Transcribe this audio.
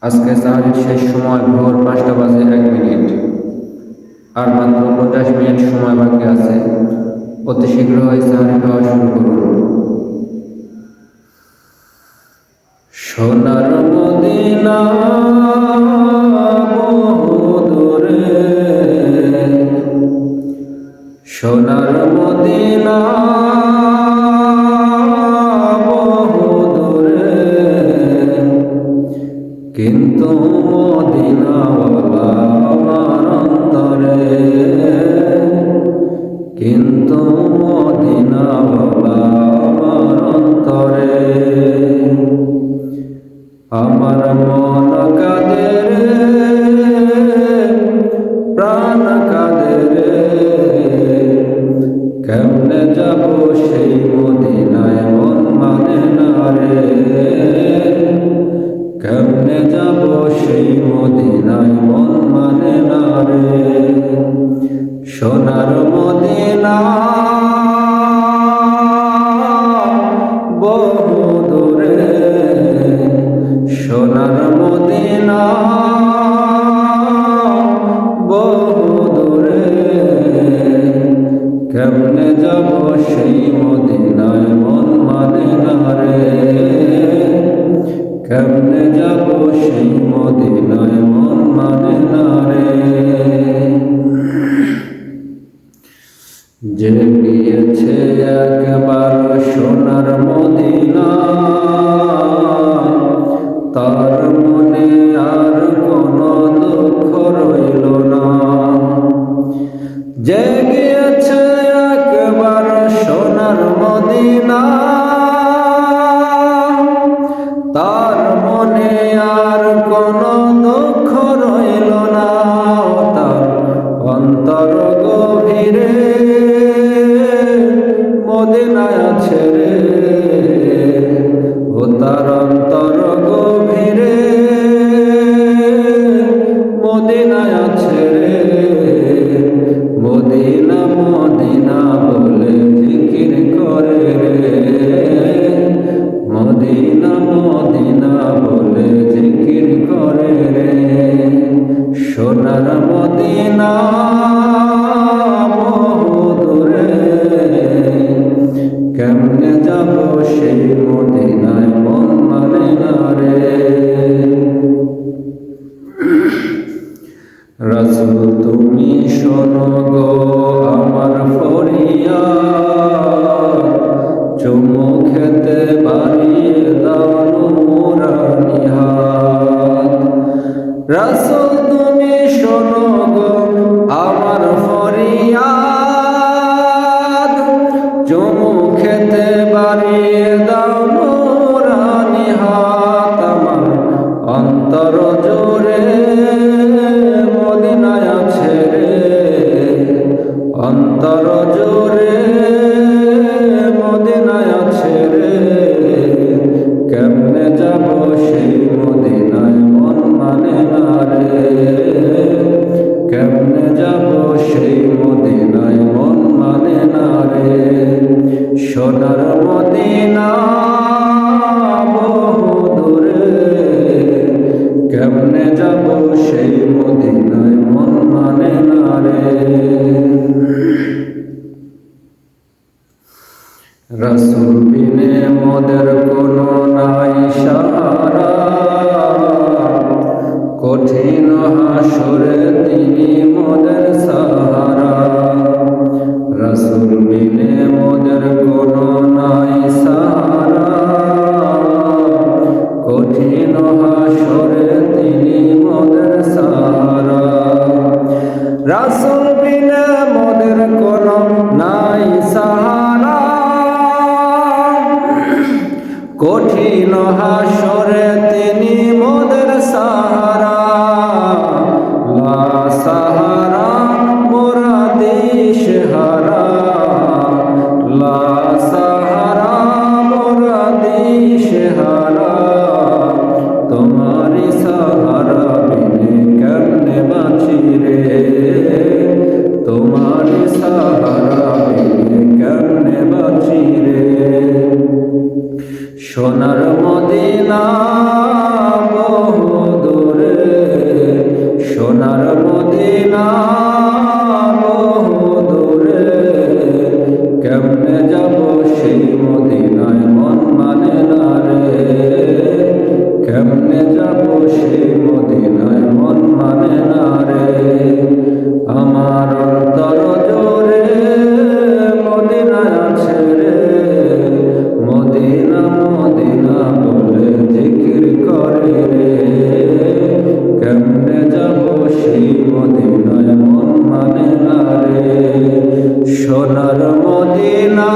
আজকে সাহারির শেষ সময় ভোর ৫টা বাজে ১ মিনিট, আর মাত্র ৫০ মিনিট সময় বাকি আছে। অতি শীঘ্রই সাহারি খাওয়া শুরু করুন। সোনার মদিনা বহুদূরে, সোনার মদিনা বহুদূরে, কিন্তু মদিনাওয়ালা আমার অন্তরে, কিন্তু মদিনাওয়ালা আমার অন্তরে। আমার মন কাঁদে রে, প্রাণ কাঁদে রে, কেমনে যাব সেই মদিনায় মন মানে না রে, কেমনে যাব সেই মদিনায় মন মানে না রে। সোনার মদিনা বহুদূরে, সোনার মদিনা বহুদূরে, কেমনে যাব সেই মদিনায় মন মানে না রে, কেমনে যাব সেই মদিনায় মন মানে না রে। যে গিয়েছে একবার সোনার মদিনা, তার মনে আর কোনো দুঃখ রইল না। যে গিয়েছে একবার সোনার মদিনা, তার মনে আর কোনো দুঃখ রইল না। তার অন্তর গভীরে মদিনায় আছে রে, ও তার অন্তর গভীরে মদিনায় আছে রে। মদিনা মদিনা বলে জিকির করে রে, মদিনা মদিনা বলে জিকির করে রে। সোনার মদিনা বহুদূরে, কেমনে যাব সেই মদিনায় মন মানে না রে। রাসূল তুমি শোনো গো আমার ফরিয়াদ, চুমু খেতে বাড়িয়ে দাও নূরানি হাত। রাসূল তুমি শোনো গো আমার ফরিয়াদ, চুমু খেতে বাড়িয়ে দাও নূরানি হাত। আমার অন্তর জোরে মদিনায় আছে রে, অন্তর জোরে মদিনায় আছে রে, কেমনে যাব সেই মদিনায় মন মানে না রে, কেমনে যাব সেই মদিনায় মন মানে না রে। সোনার মদিনা বহুদূরে, কেমনে যাব সেই মদিনায় মন মানে না রে। রাসূল বিনে মোদের কোনো নাই সাহারা, কঠিন হাসরে তিনি মোদের সাহারা। রাসূল বিনে মোদের কোনো নাই সাহারা, কঠিন হাসরে তিনি মোদের সাহারা। রাসূল বিনে মোদের কোনো নাই সাহারা, কঠিন হাসরে তিনি মোদের সাহারা। লা সাহারা মোরা দিশহারা, লা সাহারা মোরা দিশহারা। তোমারি সাহারা বিনে কেমনে বাঁচি রে, তোমারি সাহারা বিনে কেমনে বাঁচি রে। সোনার মদিনা মদিনা মদিনা বলে জিকির করে রে, কেমনে যাব সেই মদিনায় মন মানে না রে। সোনার মদিনা